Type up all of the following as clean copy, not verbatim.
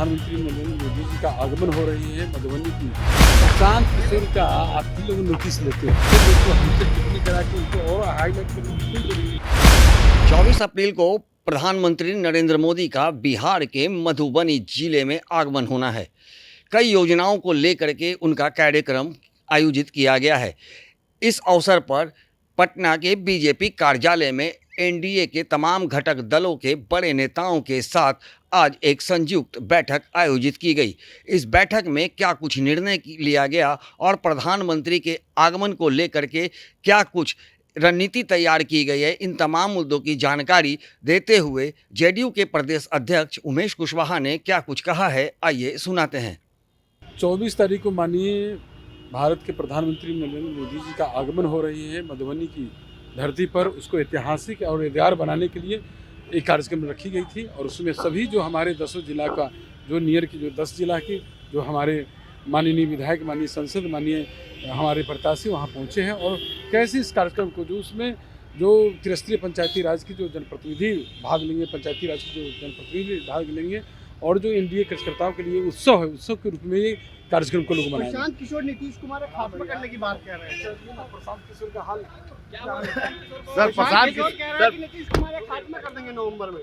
प्रधानमंत्री नरेंद्र मोदी जी का आगमन हो रही है मधुबनी की। प्रशांत किशोर का आप ही लोग नोटिस लेते हैं, तो हमसे टिप्पणी करा के उनको और हाईलाइट करने की कोई जरूरत नहीं। 24 अप्रैल को प्रधानमंत्री नरेंद्र मोदी का बिहार के मधुबनी जिले में आगमन होना है। कई योजनाओं को लेकर के उनका कार्यक्रम आयोजित किया गया है। इस अवसर पर पटना के बीजेपी कार्यालय में एनडीए के तमाम घटक दलों के बड़े नेताओं के साथ आज एक संयुक्त बैठक आयोजित की गई। इस बैठक में क्या कुछ निर्णय लिया गया और प्रधानमंत्री के आगमन को लेकर के क्या कुछ रणनीति तैयार की गई है, इन तमाम मुद्दों की जानकारी देते हुए जेडीयू के प्रदेश अध्यक्ष उमेश कुशवाहा ने क्या कुछ कहा है, आइए सुनाते हैं। 24 तारीख को माननीय भारत के प्रधानमंत्री नरेंद्र मोदी जी का आगमन हो रही है मधुबनी की धरती पर। उसको ऐतिहासिक और यादगार बनाने के लिए एक कार्यक्रम रखी गई थी और उसमें सभी जो हमारे 10 जिला का जो नियर की जो 10 जिला की जो हमारे माननीय विधायक, माननीय सांसद, माननीय हमारे प्रत्याशी वहाँ पहुँचे हैं। और कैसे इस कार्यक्रम को जो उसमें जो त्रिस्तरीय पंचायती राज की जो जनप्रतिनिधि भाग लेंगे, पंचायती राज की जो जनप्रतिनिधि भाग लेंगे और जो एनडीए कार्यकर्ताओं के लिए उत्सव है, उत्सव के रूप में ये कार्यक्रम को लोग मनाएंगे। प्रशांत किशोर नीतीश कुमार का खात्मा करने की बात कह रहे हैं। प्रशांत किशोर का हाल सर, प्रशांत किशोर कह रहे हैं कि नीतीश कुमार का खात्मा कर देंगे नवंबर में।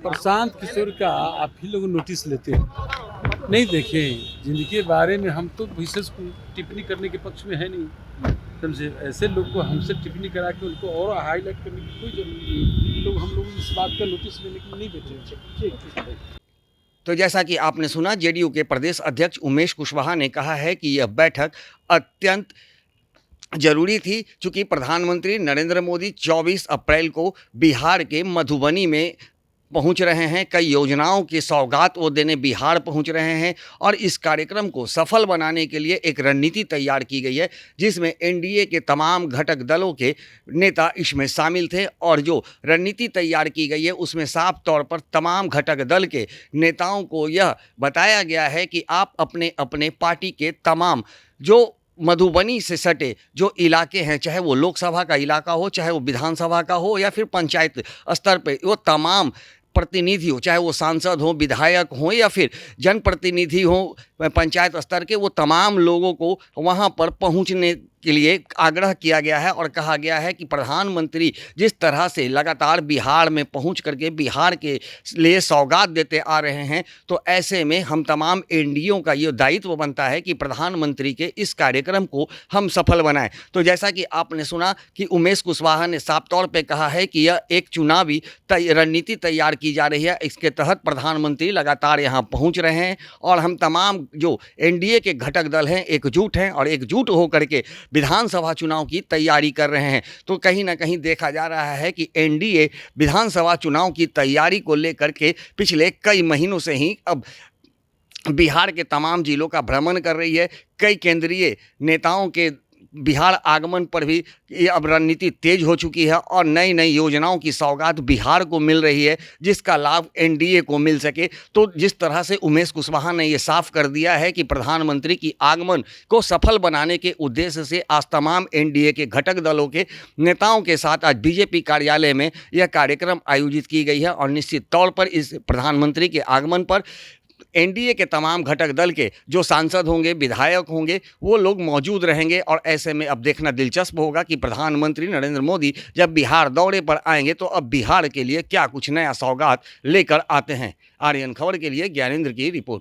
प्रशांत किशोर का आप ही लोग नोटिस लेते हैं, नहीं देखे जिंदगी के बारे में। हम तो विशेष टिप्पणी करने के पक्ष में है नहीं, समझे। ऐसे लोग को हमसे टिप्पणी करा के उनको और हाईलाइट करने की कोई जरूरत नहीं। लोग हम लोग इस बात का नोटिस लेने के लिए नहीं बैठे। तो जैसा कि आपने सुना, जेडीयू के प्रदेश अध्यक्ष उमेश कुशवाहा ने कहा है कि यह बैठक अत्यंत जरूरी थी, चूँकि प्रधानमंत्री नरेंद्र मोदी 24 अप्रैल को बिहार के मधुबनी में पहुंच रहे हैं। कई योजनाओं की सौगात वो देने बिहार पहुंच रहे हैं और इस कार्यक्रम को सफल बनाने के लिए एक रणनीति तैयार की गई है, जिसमें एनडीए के तमाम घटक दलों के नेता इसमें शामिल थे। और जो रणनीति तैयार की गई है उसमें साफ तौर पर तमाम घटक दल के नेताओं को यह बताया गया है कि आप अपने अपने पार्टी के तमाम जो मधुबनी से सटे जो इलाके हैं, चाहे वो लोकसभा का इलाका हो, चाहे वो विधानसभा का हो या फिर पंचायत स्तर पे, वो तमाम प्रतिनिधि हो, चाहे वो सांसद हो, विधायक हो या फिर जनप्रतिनिधि हो पंचायत स्तर के, वो तमाम लोगों को वहाँ पर पहुँचने के लिए आग्रह किया गया है। और कहा गया है कि प्रधानमंत्री जिस तरह से लगातार बिहार में पहुँच करके बिहार के लिए सौगात देते आ रहे हैं, तो ऐसे में हम तमाम एनडीओ का ये दायित्व बनता है कि प्रधानमंत्री के इस कार्यक्रम को हम सफल बनाएं। तो जैसा कि आपने सुना कि उमेश कुशवाहा ने साफ तौर पे कहा है कि यह एक चुनावी रणनीति तैयार की जा रही है। इसके तहत प्रधानमंत्री लगातार यहाँ पहुँच रहे हैं और हम तमाम जो एनडीए के घटक दल हैं एकजुट हैं और एकजुट होकर के विधानसभा चुनाव की तैयारी कर रहे हैं। तो कहीं ना कहीं देखा जा रहा है कि एनडीए विधानसभा चुनाव की तैयारी को लेकर के पिछले कई महीनों से ही अब बिहार के तमाम जिलों का भ्रमण कर रही है। कई केंद्रीय नेताओं के बिहार आगमन पर भी ये अब रणनीति तेज हो चुकी है और नई नई योजनाओं की सौगात बिहार को मिल रही है, जिसका लाभ एनडीए को मिल सके। तो जिस तरह से उमेश कुशवाहा ने ये साफ कर दिया है कि प्रधानमंत्री की आगमन को सफल बनाने के उद्देश्य से आज तमाम एनडीए के घटक दलों के नेताओं के साथ आज बीजेपी कार्यालय में यह कार्यक्रम आयोजित की गई है। और निश्चित तौर पर इस प्रधानमंत्री के आगमन पर एनडीए के तमाम घटक दल के जो सांसद होंगे, विधायक होंगे, वो लोग मौजूद रहेंगे। और ऐसे में अब देखना दिलचस्प होगा कि प्रधानमंत्री नरेंद्र मोदी जब बिहार दौरे पर आएंगे तो अब बिहार के लिए क्या कुछ नया सौगात लेकर आते हैं। आर्यन खबर के लिए ज्ञानेंद्र की रिपोर्ट।